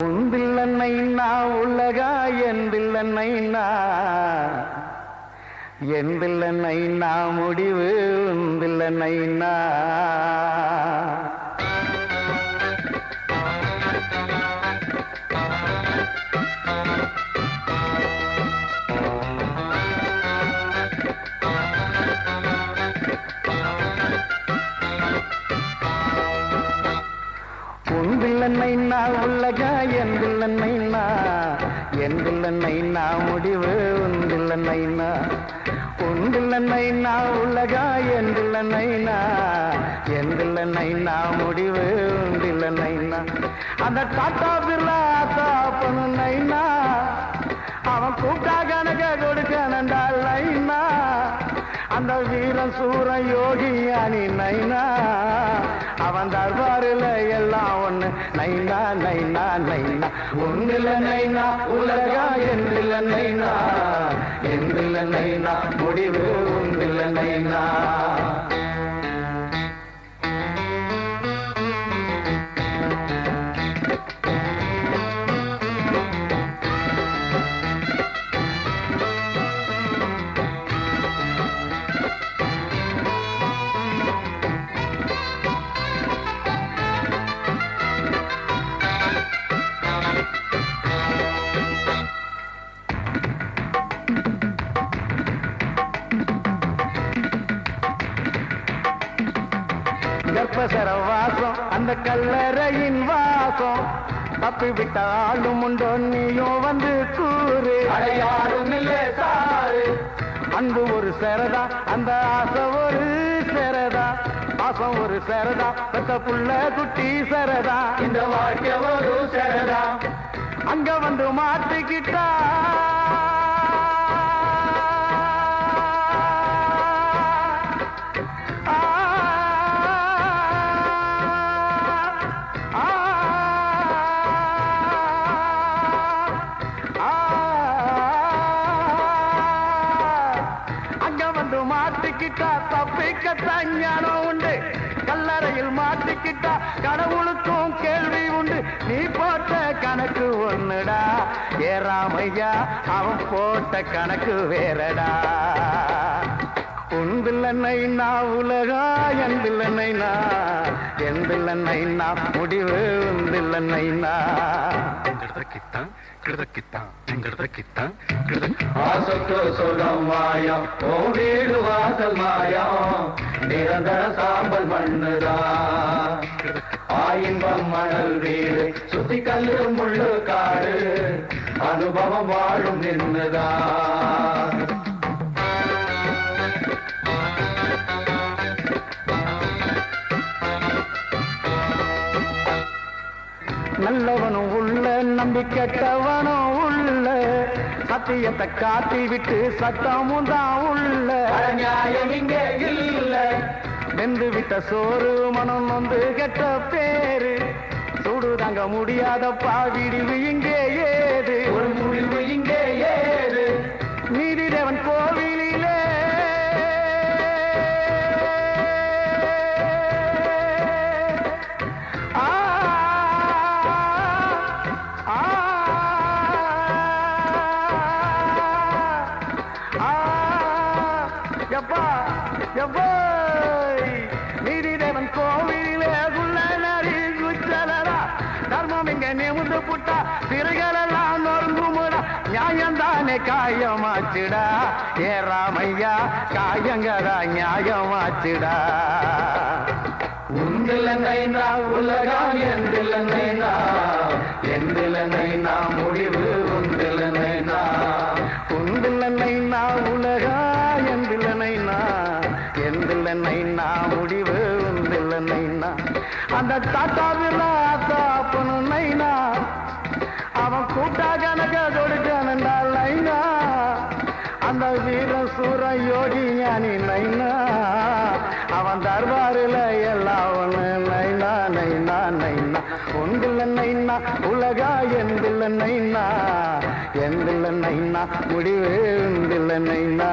உந்தில்லன்னைனா உலகா எந்தில்லன்னைனா எந்தில்லன்னைனா முடிவு உந்தில்லன்னைனா உந்தில்லன்னைனா உலகா எந்தில்லன்னைனா எந்தில்லன்னைனா முடிவு உந்தில்லன்னைனா உந்தில்லன்னைனா உலகா எந்தில்லன்னைனா எந்தில்லன்னைனா முடிவு உந்தில்லன்னைனா அந்த டாட்டா பிர்லா தாப்பனு நைனா அவன் கூட்டா கணக்க கொடுக்கணண்டா லைனா அந்த வீரன் சூர யோகியானி நைனா அவன் தர்பாரில் எல்லாம் ஒண்ணு நைனா நைனா நைனா ஒன்றில் நைனா உலகா என்றில் நைனா என்றில் நைனா முடிவு ஒன்றில் நைனா கர்ப்பசர வாசம் அந்த கல்லறையின் வாசம் தப்பி விட்ட ஆளும் உண்டோ நீயும் வந்து கூறு அடையாளும் இல்லை சாரு அன்பு ஒரு சரதா அந்த ஆசை ஒரு சரதா பாசம் ஒரு சரதா பெத்த புள்ள குட்டி சரதா இந்த வாழ்க்கை ஒரு சரதா அங்க வந்து மாட்டிக்கிட்டா மாட்டிக்கிட்டா தப்பிக்கத்தான் ஞானம் உண்டு கல்லறையில் மாட்டிக்கிட்டா கடவுளுக்கும் கேள்வி உண்டு நீ போட்ட கணக்கு ஒண்ணுடா ஏறாமையா அவன் போட்ட கணக்கு வேறடா உந்தில்லன்னைனா உலகா எந்தில்லன்னைனா எந்தில்லன்னைனா முடிவு உந்தில்லன்னைனா ஆசைக்கு சொல்லம் மாயம் ஓ வீடு வாசல் மாயம் நிரந்தர சாம்பல் மண்ணுதா ஆயின்பம் மணல் வீடு சுத்தி கல்லு முள்ளு காடு அனுபவம் வாழும் நின்னுதா நல்லவனும் உள்ள நம்பி கெட்டவனும் உள்ள சத்தியத்தை காட்டி விட்டு சத்தமும் தான் உள்ள நியாயம் இங்கே இல்ல வெந்து விட்ட சோறு மனம் வந்து கெட்ட பேரு சூடு தாங்க முடியாத பாவிடிவு இங்கே ஏது ஒரு முடிவு இங்கே ஏது நீதிதேவன் கோவிலிலே நீதிதேவன் கோவிலே குள்ளனரி குச்சலடா தர்மம் இங்க நிமிந்து புட்டா சிறுகளெல்லாம் நொறுங்குமுடா நியாயம்தானே காயமாச்சுடா ஏறாமையா காயங்கடா நியாயமாச்சுடா உந்தில்லன்னைனா உலகா எந்தில்லன்னைனா எந்தில்லன்னைனா முடிவு உந்தில்லன்னைனா உந்தில்லன்னைனா உலகா எந்தில்லன்னைனா எந்தில்லன்னைனா முடிவு உந்தில்லன்னைனா அந்த தாத்தாவில்லா தாப்பனு நைனா அவன் கூட்டா கணக்க கொடுக்கணண்டா லைனா அந்த வீர சூர யோகி ஞானி நைனா அவன் தர்பாரில் எல்லாம் ஒண்ணு நைனா நைனா நைனா உந்தில்லன்னைனா உலகா எந்தில்லன்னைனா எந்தில்லன்னைனா முடிவு உந்தில்லன்னைனா